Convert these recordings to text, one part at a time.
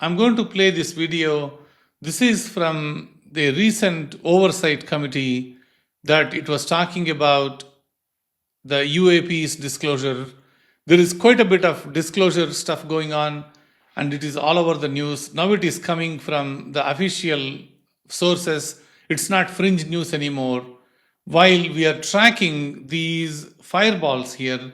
I'm going to play this video. This is from the recent oversight committee that it was talking about the UAP's disclosure. There is quite a bit of disclosure stuff going on, and it is all over the news. Now it is coming from the official sources. It's not fringe news anymore. While we are tracking these fireballs here,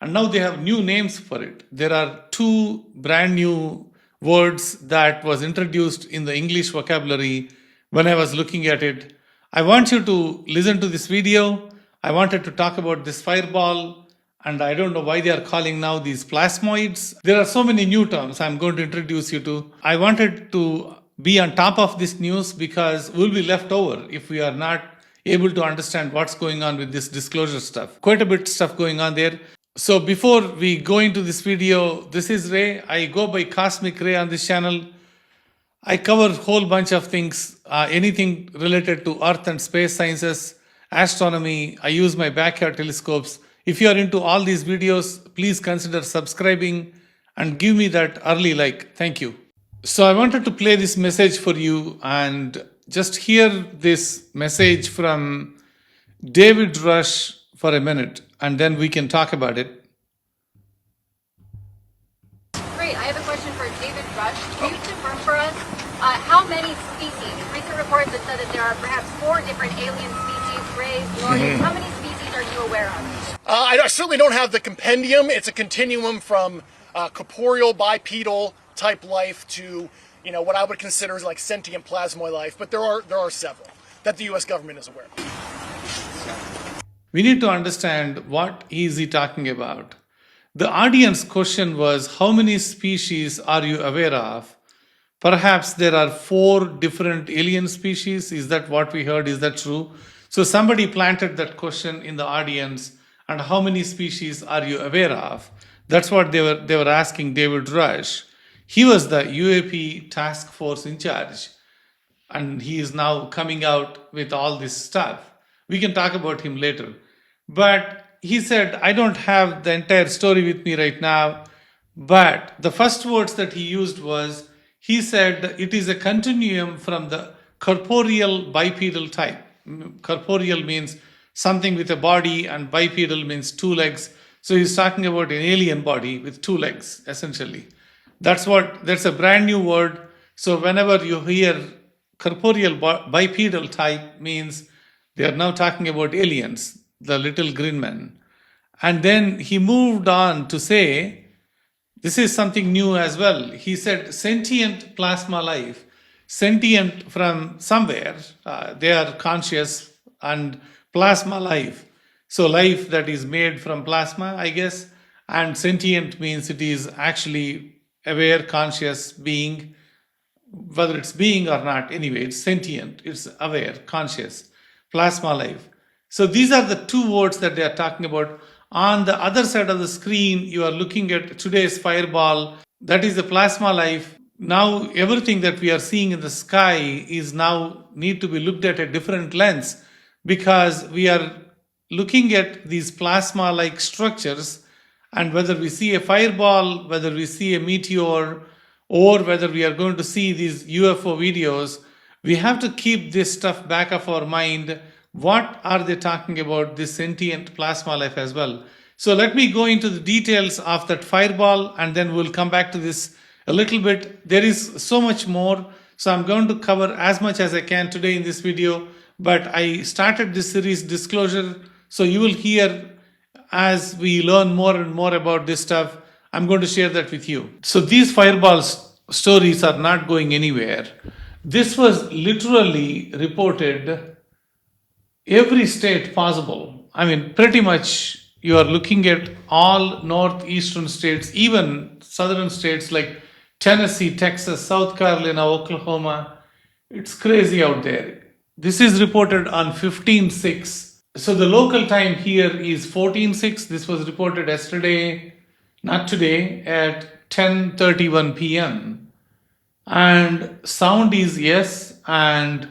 and now they have new names for it. There are two brand new words that was introduced in the English vocabulary when I was looking at it. I want you to listen to this video. I wanted to talk about this fireball, and I don't know why they are calling now these plasmoids. There are so many new terms I'm going to introduce you to. I wanted to be on top of this news because we'll be left over if we are not able to understand what's going on with this disclosure stuff. Quite a bit of stuff going on there. So before we go into this video, this is Ray. I go by Cosmic Ray on this channel. I cover a whole bunch of things, anything related to Earth and space sciences, astronomy. I use my backyard telescopes. If you are into all these videos, please consider subscribing and give me that early like. Thank you. So I wanted to play this message for you and just hear this message from David Grusch for a minute, and then we can talk about it. Great. I have a question for David Grusch. Can you confirm for us how many species? Recent reports have said that there are perhaps 4 different alien species, rays, glorious. How many species are you aware of? I certainly don't have the compendium. It's a continuum from corporeal, bipedal type life to, what I would consider like sentient plasmoid life. But there are several that the U.S. government is aware of. We need to understand what is he talking about. The audience question was, how many species are you aware of? Perhaps there are 4 different alien species. Is that what we heard? Is that true? So somebody planted that question in the audience, and how many species are you aware of? That's what they were asking David Grusch. He was the UAP task force in charge, and he is now coming out with all this stuff. We can talk about him later. But he said, I don't have the entire story with me right now, but the first words that he used was, he said it is a continuum from the corporeal bipedal type. Corporeal means something with a body, and bipedal means 2 legs. So he's talking about an alien body with 2 legs, essentially. That's a brand new word. So whenever you hear corporeal bipedal type, means they are now talking about aliens, the little green men. And then he moved on to say, this is something new as well. He said sentient plasma life. Sentient from somewhere, they are conscious, and plasma life. So life that is made from plasma, I guess. And sentient means it is actually aware, conscious being, whether it's being or not. Anyway, it's sentient, it's aware, conscious, plasma life. So these are the 2 words that they are talking about. On the other side of the screen, you are looking at today's fireball. That is the plasma life. Now, everything that we are seeing in the sky is now need to be looked at a different lens, because we are looking at these plasma-like structures, and whether we see a fireball, whether we see a meteor, or whether we are going to see these UFO videos, we have to keep this stuff back of our mind. What are they talking about, this sentient plasma life as well? So let me go into the details of that fireball, and then we'll come back to this a little bit. There is so much more, so I'm going to cover as much as I can today in this video, but I started this series disclosure, so you will hear as we learn more and more about this stuff. I'm going to share that with you. So these fireball stories are not going anywhere. This was literally reported every state possible. I mean, pretty much you are looking at all northeastern states, even southern states like Tennessee, Texas, South Carolina, Oklahoma. It's crazy out there. This is reported on 15/6. So the local time here is 14/6. This was reported yesterday, not today, at 10:31 p.m. And sound is yes, and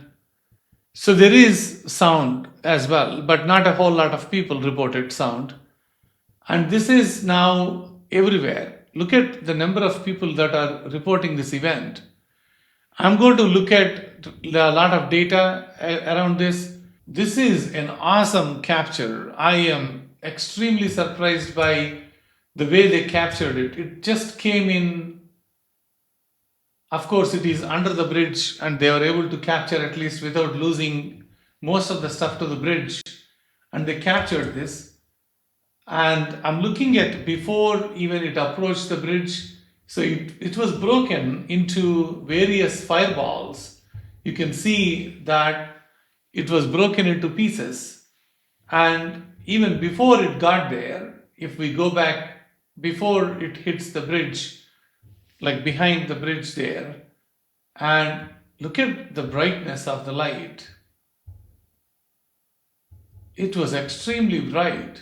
so there is sound as well, but not a whole lot of people reported sound. And this is now everywhere. look at the number of people that are reporting this event. I'm going to look at a lot of data around this. This is an awesome capture. I am extremely surprised by the way they captured it. It just came in. Of course, it is under the bridge, and they were able to capture at least without losing most of the stuff to the bridge. And they captured this. And I'm looking at before even it approached the bridge. So it was broken into various fireballs. You can see that it was broken into pieces. And even before it got there, if we go back before it hits the bridge, like behind the bridge there, and look at the brightness of the light. It was extremely bright.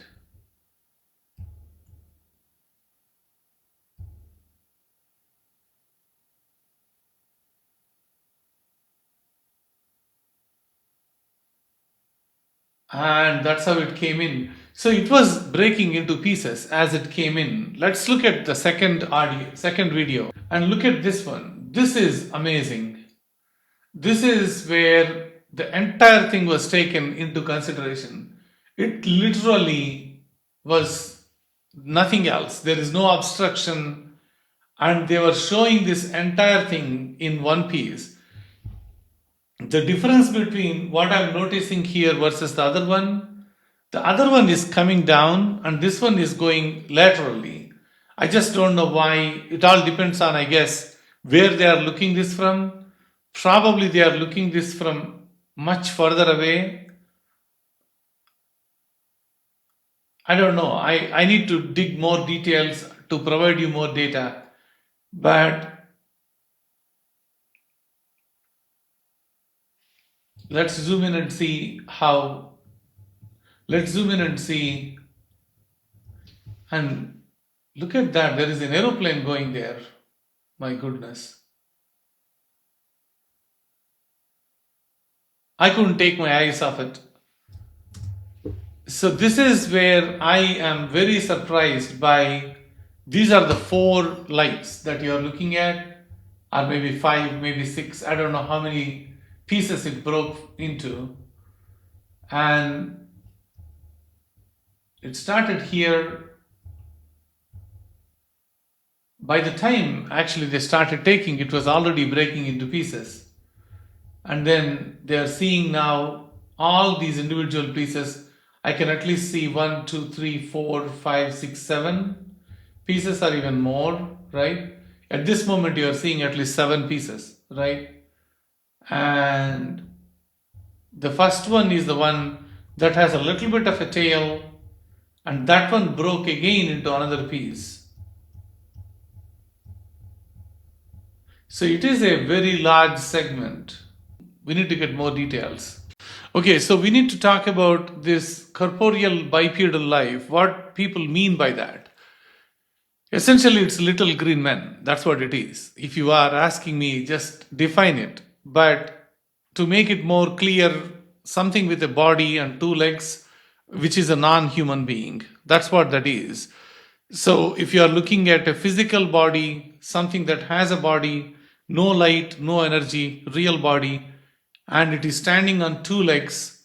And that's how it came in. So it was breaking into pieces as it came in. Let's look at the second video, and look at this one. This is amazing. This is where the entire thing was taken into consideration. It literally was nothing else. There is no obstruction, and they were showing this entire thing in one piece. The difference between what I'm noticing here versus the other one is coming down and this one is going laterally. I just don't know why. It all depends on, I guess, where they are looking this from. Probably they are looking this from much further away. I don't know. I need to dig more details to provide you more data. But let's zoom in and see how. Let's zoom in and see. And look at that. There is an aeroplane going there. My goodness. I couldn't take my eyes off it. So this is where I am very surprised by. These are the 4 lights that you are looking at, or maybe 5, maybe 6. I don't know how many pieces it broke into. And it started here. By the time actually they started taking, it was already breaking into pieces. And then they are seeing now all these individual pieces. I can at least see 1, 2, 3, 4, 5, 6, 7 pieces, or even more, right? At this moment, you are seeing at least 7 pieces, right? And the first one is the one that has a little bit of a tail, and that one broke again into another piece. So it is a very large segment. We need to get more details. Okay, so we need to talk about this corporeal bipedal life, what people mean by that. Essentially, it's little green men. That's what it is. If you are asking me, just define it. But to make it more clear, something with a body and 2 legs, which is a non-human being. That's what that is. So if you are looking at a physical body, something that has a body, no light, no energy, real body, and it is standing on 2 legs,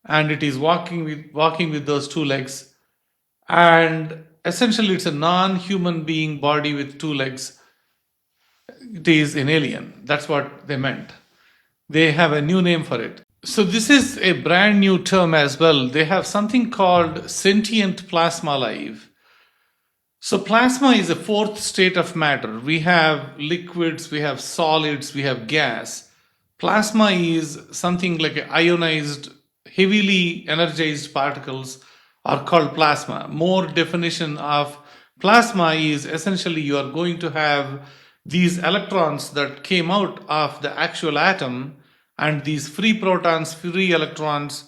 and it is walking with those 2 legs, and essentially it's a non-human being body with 2 legs. It is an alien. That's what they meant. They have a new name for it. So this is a brand new term as well. They have something called sentient plasma life. So plasma is a 4th state of matter. We have liquids, we have solids, we have gas. Plasma is something like ionized, heavily energized particles are called plasma. More definition of plasma is essentially you are going to have these electrons that came out of the actual atom, and these free protons, free electrons,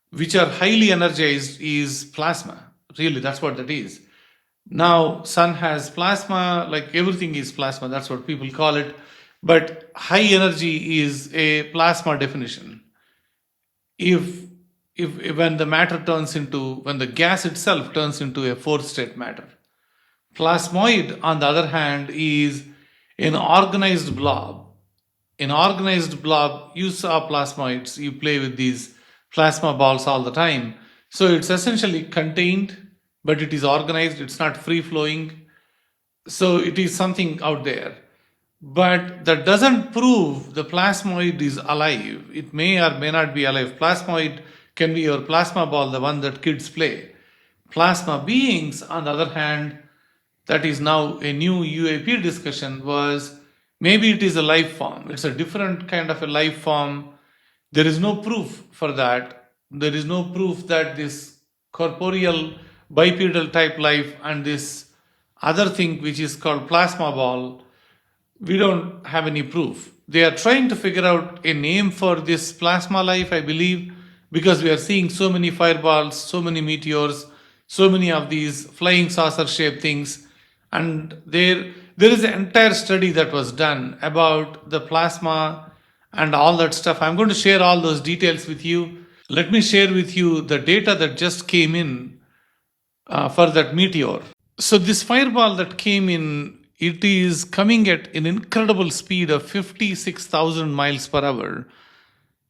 which are highly energized, is plasma. Really, that's what that is. Now, sun has plasma, like everything is plasma, that's what people call it. But high energy is a plasma definition. If when the matter turns into, when the gas itself turns into a 4th state matter. Plasmoid, on the other hand, is an organized blob. An organized blob, you saw plasmoids, you play with these plasma balls all the time. So it's essentially contained, but it is organized, it's not free flowing. So it is something out there. But that doesn't prove the plasmoid is alive. It may or may not be alive. Plasmoid can be your plasma ball, the one that kids play. Plasma beings, on the other hand, that is now a new UAP discussion, was maybe it is a life form. It's a different kind of a life form. There is no proof for that. There is no proof that this corporeal bipedal type life and this other thing which is called plasma ball, we don't have any proof. They are trying to figure out a name for this plasma life, I believe, because we are seeing so many fireballs, so many meteors, so many of these flying saucer shaped things. And there is an entire study that was done about the plasma and all that stuff. I'm going to share all those details with you. Let me share with you the data that just came in for that meteor. So this fireball that came in, it is coming at an incredible speed of 56,000 miles per hour.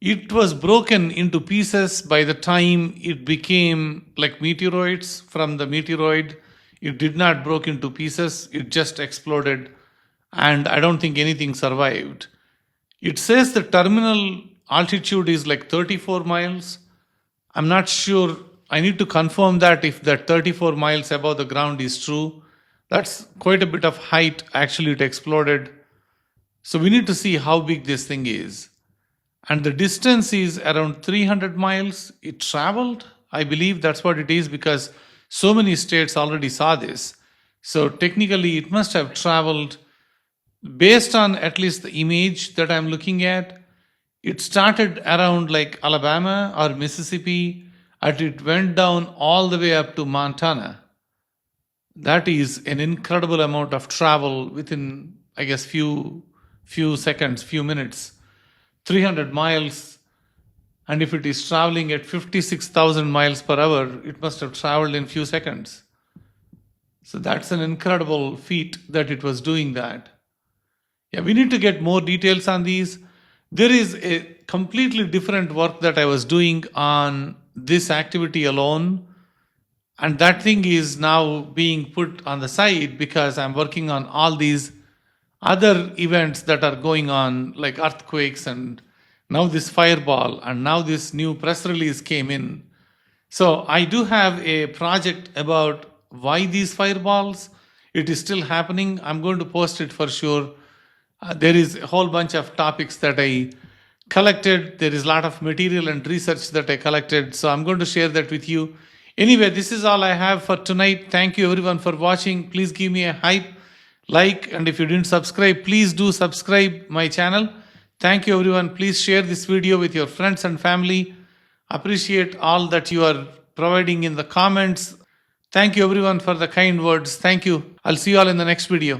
It was broken into pieces by the time it became like meteoroids from the meteoroid. It did not broke into pieces, it just exploded, and I don't think anything survived. It says the terminal altitude is like 34 miles. I'm not sure. I need to confirm that if that 34 miles above the ground is true. That's quite a bit of height. Actually, it exploded. So we need to see how big this thing is. And the distance is around 300 miles. It traveled. I believe that's what it is because so many states already saw this. So technically, it must have traveled based on at least the image that I'm looking at. It started around like Alabama or Mississippi, and it went down all the way up to Montana. That is an incredible amount of travel within, I guess, few seconds, few minutes. 300 miles, and if it is traveling at 56,000 miles per hour, it must have traveled in few seconds. So that's an incredible feat that it was doing that. Yeah, we need to get more details on these. There is a completely different work that I was doing on this activity alone, and that thing is now being put on the side because I'm working on all these other events that are going on, like earthquakes, and now this fireball, and now this new press release came in. So I do have a project about why these fireballs. It is still happening. I'm going to post it for sure. There is a whole bunch of topics that I collected. There is a lot of material and research that I collected. So I'm going to share that with you. Anyway, this is all I have for tonight. Thank you everyone for watching. Please give me a hype, like, and if you didn't subscribe, please do subscribe my channel. Thank you everyone. Please share this video with your friends and family. Appreciate all that you are providing in the comments. Thank you everyone for the kind words. Thank you. I'll see you all in the next video.